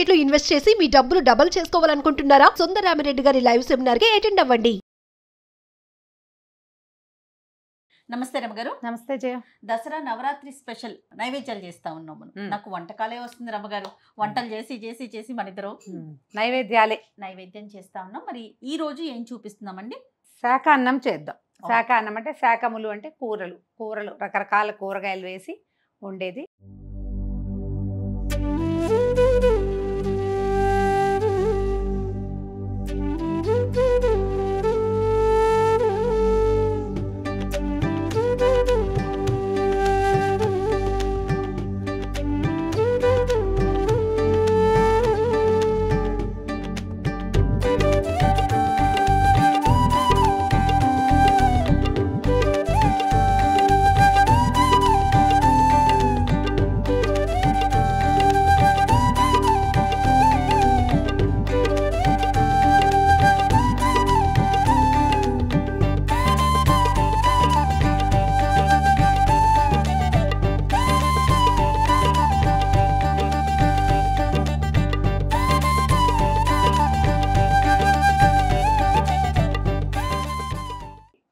Market లో invest చేసి మీ డబ్బులు డబుల్ చేసుకోవాలనుకుంటున్నారా? సుందరరామిరెడ్డి గారి లైవ్ సెమినార్ కి అటెండ్ అవ్వండి. నమస్తే రమ్మగారు. నమస్తే జయ. దసరా నవరాత్రి స్పెషల్ నైవేద్యాలు చేస్తా ఉన్నాము. నాకు వంటకాలే వస్తుంది రమ్మగారు. వంటలు చేసి చేసి చేసి మన ఇద్దరు నైవేద్యం చేస్తా ఉన్నాం. మరి ఈ రోజు ఏం చూపిస్తున్నామండి? శాఖ అన్నం చేద్దాం. శాఖ అన్నం అంటే శాఖములు అంటే కూరలు రకరకాల కూరగాయలు వేసి వండేది.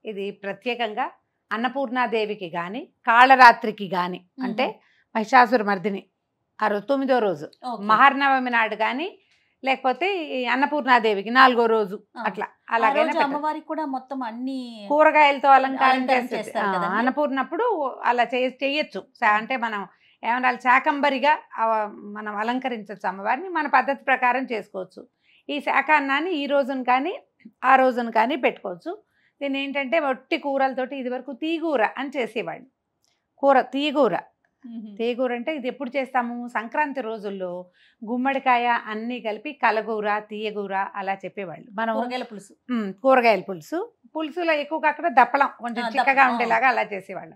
ఇది ప్రత్యేకంగా అన్నపూర్ణాదేవికి కానీ కాళరాత్రికి కానీ అంటే మహిషాసుర మర్దిని ఆ రోజు 9వ రోజు మహానవమి నాడు కానీ లేకపోతే అన్నపూర్ణాదేవికి 4వ రోజు అట్లా అలాగే అమ్మవారికి కూడా మొత్తం అన్ని కూరగాయలతో అలంకారం చేస్తారు. అన్నపూర్ణప్పుడు అలా చేయొచ్చు. అంటే మనం ఏమన్నా శాకంబరిగా మనం అలంకరించవచ్చు అమ్మవారిని. మన పద్ధతి ప్రకారం చేసుకోవచ్చు. ఈ శాఖ అన్నాన్ని ఈ రోజున కానీ ఆ రోజున కానీ పెట్టుకోవచ్చు. దీని ఏంటంటే ఒట్టి కూరలతోటి ఇది వరకు తీగూర అని చేసేవాళ్ళు. తీగూర అంటే ఇది ఎప్పుడు చేస్తాము? సంక్రాంతి రోజుల్లో గుమ్మడికాయ అన్నీ కలిపి కలగూర తీయగూర అలా చెప్పేవాళ్ళు. మనం కూరగాయల పులుసులో ఎక్కువగా అక్కడ దప్పలం కొంచెం చిక్కగా ఉండేలాగా అలా చేసేవాళ్ళు.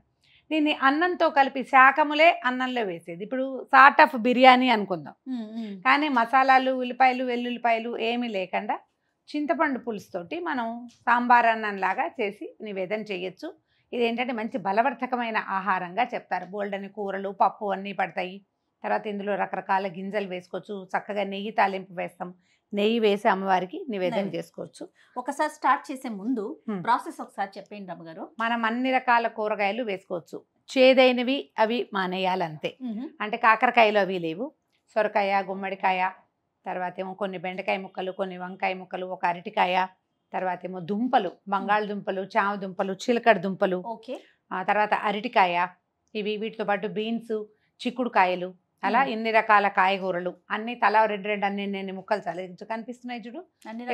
దీన్ని అన్నంతో కలిపి శాఖములే అన్నంలో వేసేది. ఇప్పుడు సార్ట్ ఆఫ్ బిర్యానీ అనుకుందాం. కానీ మసాలాలు ఉల్లిపాయలు వెల్లుల్లిపాయలు ఏమీ లేకుండా చింతపండు పులుసుతోటి మనం సాంబార్ అన్నంలాగా చేసి నివేదన చేయొచ్చు. ఇదేంటంటే మంచి బలవర్ధకమైన ఆహారంగా చెప్తారు. బోల్డని కూరలు పప్పు అన్నీ పడతాయి. తర్వాత ఇందులో రకరకాల గింజలు వేసుకోవచ్చు. చక్కగా నెయ్యి తాలింపు వేస్తాం. నెయ్యి వేసి అమ్మవారికి నివేదన చేసుకోవచ్చు. ఒకసారి స్టార్ట్ చేసే ముందు ప్రాసెస్ ఒకసారి చెప్పండి రమ్మగారు. మనం అన్ని రకాల కూరగాయలు వేసుకోవచ్చు. చేదైనవి అవి మానేయాలంతే. అంటే కాకరకాయలు అవి లేవు. సొరకాయ గుమ్మడికాయ తర్వాత ఏమో కొన్ని బెండకాయ ముక్కలు కొన్ని వంకాయ ముక్కలు ఒక అరటికాయ తర్వాత ఏమో దుంపలు బంగాళదుంపలు చామ దుంపలు చిలకడ దుంపలు తర్వాత అరటికాయ ఇవి వీటితో పాటు బీన్స్ చిక్కుడుకాయలు అలా ఇన్ని రకాల కాయగూరలు అన్ని తలా రెండు అన్ని ముక్కలు చాలా కనిపిస్తున్నాయి చూడు.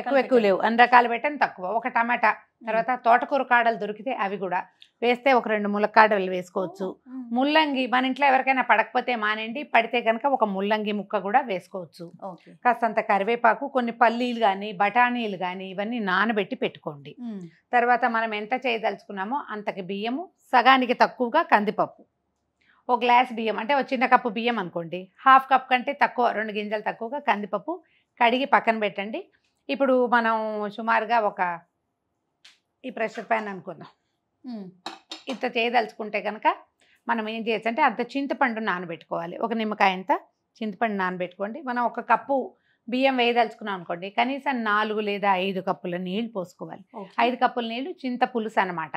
ఎక్కువ లేవు. అన్ని రకాలు పెట్టని తక్కువ. ఒక టమాటా తర్వాత తోటకూర కాడలు దొరికితే అవి కూడా వేస్తే ఒక 2 ములక్కాడలు వేసుకోవచ్చు. ముల్లంగి మన ఇంట్లో ఎవరికైనా పడకపోతే మానేండి. పడితే కనుక ఒక ముల్లంగి ముక్క కూడా వేసుకోవచ్చు. కాస్తంత కరివేపాకు కొన్ని పల్లీలు కానీ బఠానీలు కానీ ఇవన్నీ నానబెట్టి పెట్టుకోండి. తర్వాత మనం ఎంత చేయదలుచుకున్నామో అంతకి బియ్యము సగానికి తక్కువగా కందిపప్పు. ఒక గ్లాస్ బియ్యం అంటే ఒక చిన్న కప్పు బియ్యం అనుకోండి. హాఫ్ కప్ కంటే తక్కువ 2 గింజలు తక్కువగా కందిపప్పు కడిగి పక్కన పెట్టండి. ఇప్పుడు మనం సుమారుగా ఈ ప్రెషర్ ప్యాన్ అనుకుందాం. ఇంత చేయదలుచుకుంటే కనుక మనం ఏం చేయొచ్చు అంటే అంత చింతపండు నానబెట్టుకోవాలి. ఒక నిమ్మకాయ అంత చింతపండు నానబెట్టుకోండి. మనం 1 కప్పు బియ్యం వేయదలుచుకున్నాం అనుకోండి కనీసం 4 లేదా 5 కప్పుల నీళ్లు పోసుకోవాలి. 5 కప్పుల నీళ్లు చింత పులుసు అనమాట.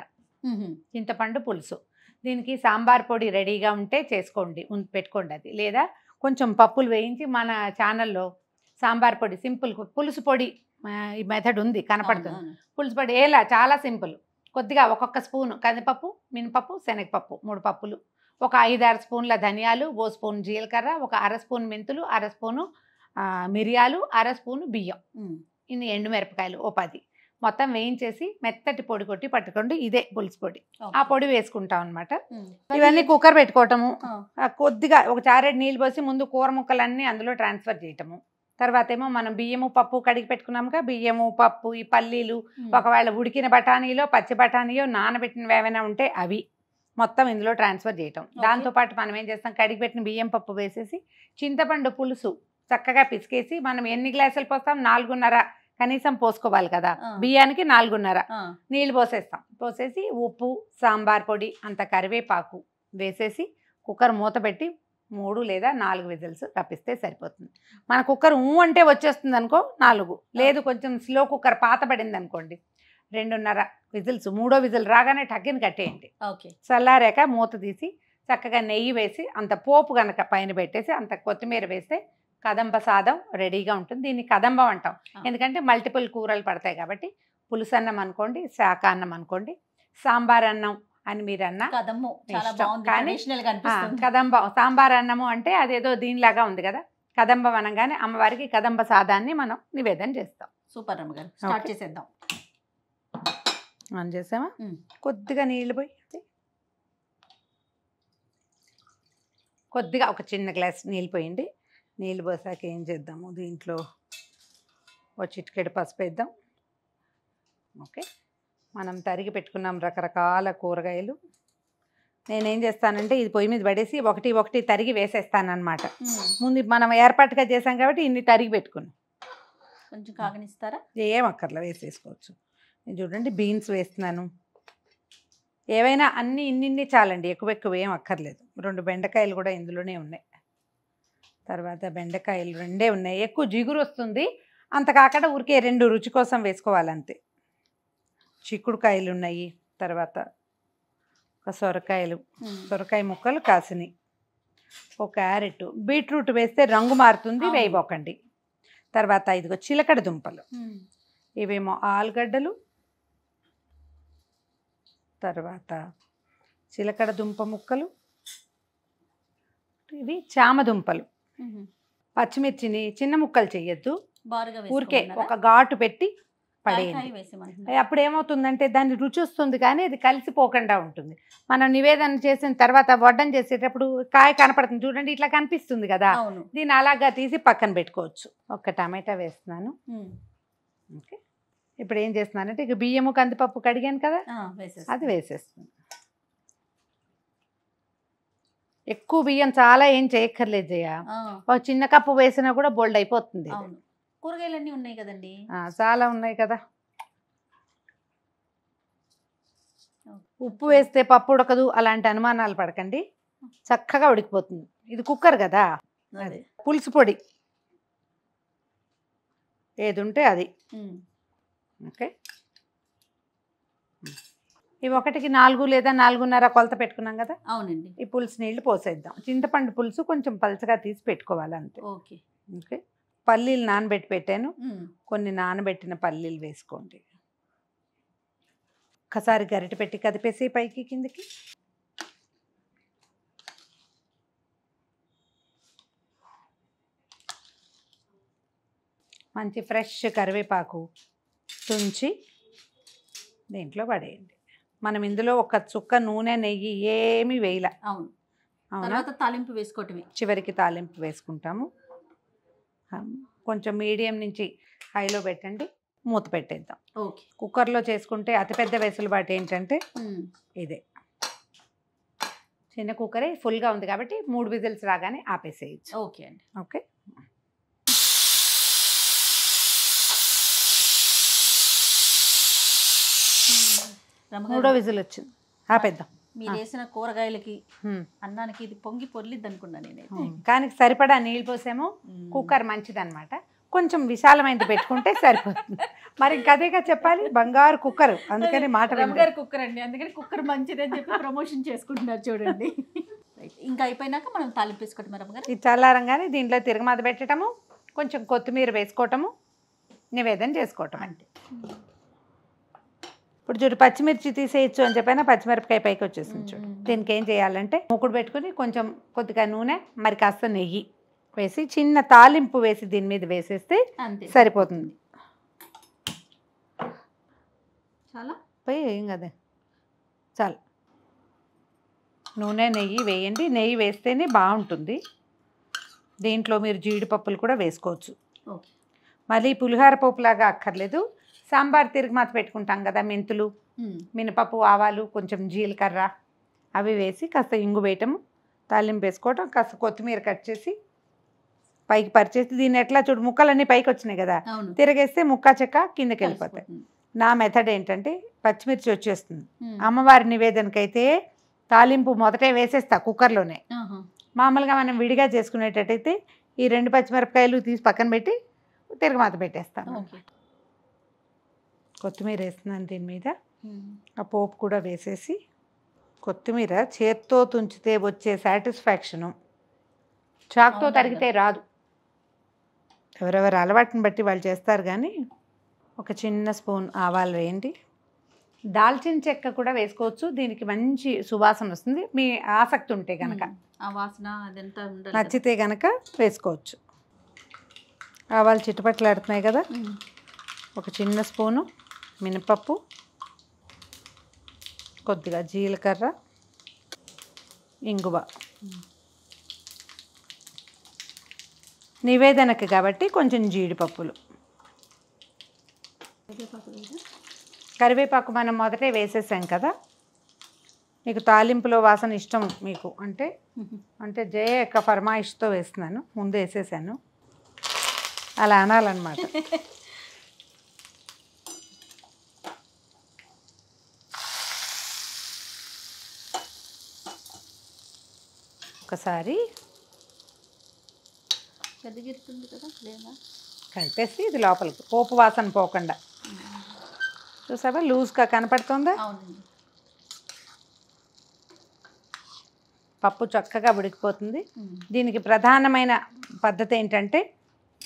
చింతపండు పులుసు. దీనికి సాంబార్ పొడి రెడీగా ఉంటే చేసుకోండి పెట్టుకోండి. అది లేదా కొంచెం పప్పులు వేయించి మన ఛానల్లో సాంబార్ పొడి సింపుల్ పులుసు పొడి ఈ మెథడ్ ఉంది కనపడుతుంది. పులుసు పొడి ఎలా చాలా సింపుల్. కొద్దిగా ఒక్కొక్క స్పూను కందిపప్పు మినపప్పు శనగపప్పు 3 పప్పులు ఒక 5-6 స్పూన్ల ధనియాలు 1 స్పూన్ జీలకర్ర ఒక 1/2 స్పూన్ మెంతులు 1/2 స్పూను మిరియాలు 1/2 స్పూను బియ్యం ఇన్ని ఎండుమిరపకాయలు 10 మొత్తం వేయించేసి మెత్తటి పొడి కొట్టి పట్టుకోండి. ఇదే పులుసు పొడి. ఆ పొడి వేసుకుంటాం అనమాట. ఇవన్నీ కుక్కర్ పెట్టుకోవటము. కొద్దిగా ఒక చారెడు నీళ్ళు పోసి ముందు కూర ముక్కలన్నీ అందులో ట్రాన్స్ఫర్ చేయటము. తర్వాత ఏమో మనం బియ్యము పప్పు కడిగి పెట్టుకున్నాముగా బియ్యము పప్పు ఈ పల్లీలు ఒకవేళ ఉడికిన బఠానీలో పచ్చి బఠానీయో నానబెట్టినవి ఏమైనా ఉంటే అవి మొత్తం ఇందులో ట్రాన్స్ఫర్ చేయటం. దాంతోపాటు మనం ఏం చేస్తాం కడిగి పెట్టిన బియ్యం పప్పు వేసేసి చింతపండు పులుసు చక్కగా పిసికేసి మనం ఎన్ని గ్లాసులు పోస్తాం 4.5 కనీసం పోసుకోవాలి కదా. బియ్యానికి 4.5 నీళ్ళు పోసేస్తాం. పోసేసి ఉప్పు సాంబార్ పొడి అంత కరివేపాకు వేసేసి కుక్కర్ మూత పెట్టి 3 లేదా 4 విజిల్స్ రప్పిస్తే సరిపోతుంది. మన కుక్కర్ అంటే వచ్చేస్తుంది అనుకో 4, లేదు కొంచెం స్లో కుక్కర్ పాత పడింది అనుకోండి 2.5 విజిల్స్. 3వ విజిల్ రాగానే టక్కిని కట్టేయండి. ఓకే. చల్లారాక మూత తీసి చక్కగా నెయ్యి వేసి అంత పోపు కనుక పైన పెట్టేసి అంత కొత్తిమీర వేస్తే కదంబ సాదం రెడీగా ఉంటుంది. దీన్ని కదంబం అంటాం ఎందుకంటే మల్టిపుల్ కూరలు పడతాయి కాబట్టి. పులుసు అన్నం అనుకోండి, శాఖ అన్నం అనుకోండి, సాంబార్ అన్నం అని మీరు అన్న కదమ్ము చాలా బాగుంది, కానీ ట్రెడిషనల్ గా అనిపిస్తుంది. కదంబం సాంబార్ అన్నము అంటే అదేదో దీనిలాగా ఉంది కదా. కదంబం అనగానే అమ్మవారికి కదంబ సాదాన్ని మనం నివేదన చేస్తాం. సూపర్ రమ్మగారు, స్టార్ట్ చేసేద్దాం. ఆన్ చేసామా? కొద్దిగా నీళ్ళు పోయి కొద్దిగా ఒక చిన్న గ్లాస్ నీళ్ళు పోయండి. నీళ్ళు పోసాక ఏం చేద్దాము, దీంట్లో ఒక చిటికెడు పసుపు వేద్దాం. ఓకే, మనం తరిగి పెట్టుకున్నాం రకరకాల కూరగాయలు. నేనేం చేస్తానంటే ఇది పొయ్యి మీద పడేసి ఒకటి తరిగి వేసేస్తానన్నమాట. ముందు మనం ఏర్పాటుగా చేసాం కాబట్టి ఇన్ని తరిగి పెట్టుకున్నాం. కొంచెం కాగనిస్తారా? ఏం అక్కర్లా, వేసేసుకోవచ్చు. నేను చూడండి బీన్స్ వేస్తున్నాను. ఏవైనా అన్నీ ఇన్ని చాలండి, ఎక్కువ ఏం అక్కర్లేదు. 2 బెండకాయలు కూడా ఇందులోనే ఉన్నాయి. తర్వాత బెండకాయలు 2 ఉన్నాయి. ఎక్కువ జిగురు వస్తుంది, అంత కాకుండా ఊరికే 2 రుచి కోసం వేసుకోవాలంతే. చిక్కుడుకాయలు ఉన్నాయి. తర్వాత ఒక సొరకాయ ముక్కలు కాసినాయి. ఒక క్యారెట్, బీట్రూట్ వేస్తే రంగు మారుతుంది, వేయబోకండి. తర్వాత ఇదిగో చిలకడ దుంపలు, ఇవేమో ఆలుగడ్డలు, తర్వాత చిలకడ దుంప ముక్కలు, ఇవి చామదుంపలు. పచ్చిమిర్చిని చిన్న ముక్కలు చేయొద్దు, ఊరికే ఒక ఘాటు పెట్టి పడేయండి. అప్పుడు ఏమవుతుందంటే దాన్ని రుచి వస్తుంది కానీ అది కలిసిపోకుండా ఉంటుంది. మనం నివేదన చేసిన తర్వాత వడ్డం చేసేటప్పుడు కాయ కనపడుతుంది చూడండి, ఇట్లా కనిపిస్తుంది కదా, దీన్ని అలాగా తీసి పక్కన పెట్టుకోవచ్చు. ఒక టమాటా వేస్తున్నాను. ఓకే, ఇప్పుడు ఏం చేస్తున్నానంటే ఇక బియ్యము కందిపప్పు కడిగాను కదా, అది వేసేస్తుంది. ఎక్కువ బియ్యం చాలా ఏం చేయక్కర్లేదు జయ, ఒక చిన్న కప్పు వేసినా కూడా బోల్డ్ అయిపోతుంది. కూరగాయలన్నీ ఉన్నాయి కదండి, చాలా ఉన్నాయి కదా. ఉప్పు వేస్తే పప్పు ఉడకదు అలాంటి అనుమానాలు పడకండి, చక్కగా ఉడికిపోతుంది. ఇది కుక్కర్ కదా. పులుసు పొడి ఏది ఉంటే అది. ఓకే, ఇవి 1కి 4 లేదా 4.5 కొలత పెట్టుకున్నాం కదా. అవునండి. ఈ పులుసు నీళ్లు పోసేద్దాం. చింతపండు పులుసు కొంచెం పలచగా తీసి పెట్టుకోవాలి అంతే. ఓకే. ఓకే, పల్లీలు నానబెట్టి పెట్టాను, కొన్ని నానబెట్టిన పల్లీలు వేసుకోండి. ఒకసారి గరిటె పెట్టి కదిపేసి పైకి కిందకి. మంచి ఫ్రెష్ కరివేపాకు తుంచి దీంట్లో పడేయండి. మనం ఇందులో ఒక చుక్క నూనె నెయ్యి ఏమీ వేయలే. అవునా, తాలింపు వేసుకోవటమే. చివరికి తాలింపు వేసుకుంటాము. కొంచెం మీడియం నుంచి హైలో పెట్టండి, మూత పెట్టేద్దాం. ఓకే, కుక్కర్లో చేసుకుంటే అతిపెద్ద వెసులుబాటు ఏంటంటే ఇదే. చిన్న కుక్కరే ఫుల్గా ఉంది కాబట్టి 3 విజిల్స్ రాగానే ఆపేసేయచ్చు. ఓకే అండి. ఓకే, 3వ విజిల్ వచ్చింది, ఆపేద్దాం. మీరు వేసిన కూరగాయలకి అన్నానికి ఇది పొంగి పొర్లిద్ది అనుకున్నా నేనైతే. కానీ సరిపడా నీళ్ళు పోసాము. కుక్కర్ మంచిదన్నమాట, కొంచెం విశాలమైనది పెట్టుకుంటే సరిపోతుంది. మరి ఇంకదేగా చెప్పాలి, బంగారు కుక్కర్, అందుకని మాట బంగారు కుక్కర్ అండి, అందుకని కుక్కర్ మంచిది అని చెప్పి ప్రమోషన్ చేసుకుంటున్నారు చూడండి. ఇంకా అయిపోయినాక మనం తాలింపు వేసుకోవటం రమ్మగారు. ఇది చల్లారంగానే దీంట్లో తిరగమాత పెట్టడము, కొంచెం కొత్తిమీర వేసుకోవటము, నివేదన చేసుకోవటం అంటే. ఇప్పుడు చూడు పచ్చిమిర్చి తీసేయచ్చు అని చెప్పైనా పచ్చిమిరపకాయ పైకి వచ్చేసింది చూడు. దీనికి ఏం చేయాలంటే మూకుడు పెట్టుకుని కొంచెం కొద్దిగా నూనె మరి కాస్త నెయ్యి వేసి చిన్న తాలింపు వేసి దీని మీద వేసేస్తే సరిపోతుంది. చాలా పోయి ఏం కదా, చాలు. నూనె నెయ్యి వేయండి, నెయ్యి వేస్తేనే బాగుంటుంది. దీంట్లో మీరు జీడిపప్పులు కూడా వేసుకోవచ్చు. మళ్ళీ పులిహార పప్పులాగా అక్కర్లేదు. సాంబార్ తిరగమాత పెట్టుకుంటాం కదా, మెంతులు, మినపప్పు, ఆవాలు, కొంచెం జీలకర్ర అవి వేసి కాస్త ఇంగు వేయటము, తాలింపు వేసుకోవటం, కాస్త కొత్తిమీర కట్ చేసి పైకి పరిచేసి దీన్ని ఎట్లా చూడు ముక్కలన్నీ పైకి వచ్చినాయి కదా, తిరగేస్తే ముక్క చెక్క కిందకి వెళ్ళిపోతాయి. నా మెథడ్ ఏంటంటే పచ్చిమిర్చి వచ్చేస్తుంది. అమ్మవారి నివేదనకైతే తాలింపు మొదటే వేసేస్తా కుక్కర్లోనే, మామూలుగా మనం విడిగా చేసుకునేటట్టయితే ఈ 2 పచ్చిమిరపకాయలు తీసి పక్కన పెట్టి తిరగమాత పెట్టేస్తాను. ఓకే. కొత్తిమీర వేస్తున్నాను దీని మీద. ఆ పోపు కూడా వేసేసి, కొత్తిమీర చేత్తో తుంచితే వచ్చే సాటిస్ఫాక్షను చాకుతో అవునా తరిగితే రాదు. ఎవరెవరు అలవాటుని బట్టి వాళ్ళు చేస్తారు. కానీ ఒక చిన్న స్పూన్ ఆవాలు వేయండి. దాల్చిన చెక్క కూడా వేసుకోవచ్చు, దీనికి మంచి సువాసన వస్తుంది. మీ ఆసక్తి ఉంటే కనుక, ఆ వాసన అదంతా ఉండాలి కదా. నచ్చితే కనుక వేసుకోవచ్చు. ఆవాలు చిటపట్లాడుతున్నాయి కదా. ఒక చిన్న స్పూను మినపప్పు, కొద్దిగా జీలకర్ర, ఇంగువ. నివేదనకి కాబట్టి కొంచెం జీడిపప్పులు, కరివేపాకు మనం మొదటే వేసేసాం కదా. మీకు తాలింపులో వాసన ఇష్టం మీకు అంటే జయ యొక్క ఫర్మాయిష్తో వేస్తున్నాను, ముందు వేసేసాను. అలా అనాలన్నమాట. ఒకసారి పెద్దగిరుతుంది కదా లేదా కలిపేసి ఇది లోపలికి పోపు వాసన పోకుండా. చూసావా లూజ్గా కనపడుతుందా? అవునండి. పప్పు చక్కగా ఉడికిపోతుంది. దీనికి ప్రధానమైన పద్ధతి ఏంటంటే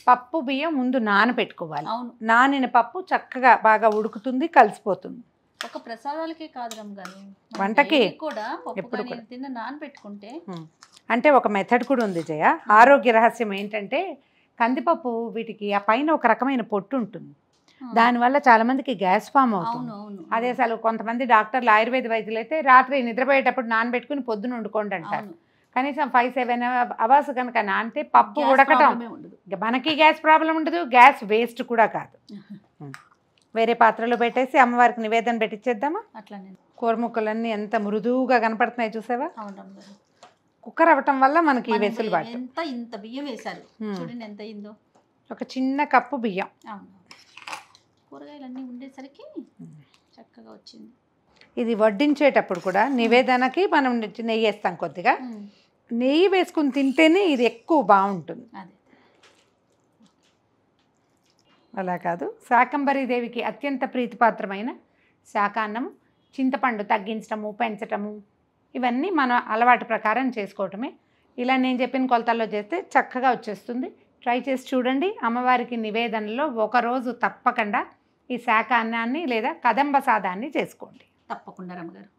పప్పు బియ్యం ముందు నానబెట్టుకోవాలి. అవును. నానిన పప్పు చక్కగా బాగా ఉడుకుతుంది, కలిసిపోతుంది. ఒక ప్రసాదాలకే కాదు రమ్మగారు, వంటకి కూడా పప్పు ఎప్పుడు కానీ తిన్న నానబెట్టుకుంటే. అంటే ఒక మెథడ్ కూడా ఉంది జయ. ఆరోగ్య రహస్యం ఏంటంటే కందిపప్పు వీటికి ఆ పైన ఒక రకమైన పొట్టు ఉంటుంది. దానివల్ల చాలా మందికి గ్యాస్ ఫామ్ అవుతుంది. అవును. అదే అసలు కొంతమంది డాక్టర్లు ఆయుర్వేద వైద్యులు అయితే రాత్రి నిద్రపోయేటప్పుడు నానబెట్టుకుని పొద్దున వండుకోండి అంటారు. కనీసం 5-7 అవర్స్ కనుక నానితే పప్పు ఉడకటం, మనకి గ్యాస్ ప్రాబ్లం ఉండదు, గ్యాస్ వేస్ట్ కూడా కాదు. వేరే పాత్రలో పెట్టేసి అమ్మవారికి నివేదన పెట్టించేద్దామా? అట్లానే. కూర ముక్కలన్నీ ఎంత మృదువుగా కనపడుతున్నాయి చూసావా? అవును. కుక్కర్ అవ్వటం వల్ల మనకి వెసులుబాటు. ఇంత బియ్యం వేశారు చూడండి, ఎంత అయిందో. ఒక చిన్న కప్పు బియ్యం. అవును. కూరగాయలన్నీ ఉండేసరికి చక్కగా వచ్చింది. ఇది వడ్డించేటప్పుడు కూడా నివేదనకి మనం నెయ్యి వేస్తాం కొద్దిగా. నెయ్యి వేసుకుని తింటేనే ఇది ఎక్కువ బాగుంటుంది. అదే అలా కాదు, శాకంబరీదేవికి అత్యంత ప్రీతిపాత్రమైన శాకాన్నము, చింతపండు తగ్గించటము, పెంచటము, ఇవన్నీ మన అలవాటు ప్రకారం చేసుకోవటమే. ఇలా నేను చెప్పిన కొలతల్లో చేస్తే చక్కగా వచ్చేస్తుంది. ట్రై చేసి చూడండి. అమ్మవారికి నివేదనలో ఒకరోజు తప్పకుండా ఈ శాకాన్నాన్ని లేదా కదంబ సాదాన్ని చేసుకోండి. తప్పకుండా రమ్మగారు.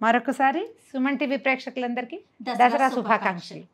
మరొకసారి సుమన్ టీవీ ప్రేక్షకులందరికీ దసరా శుభాకాంక్షలు.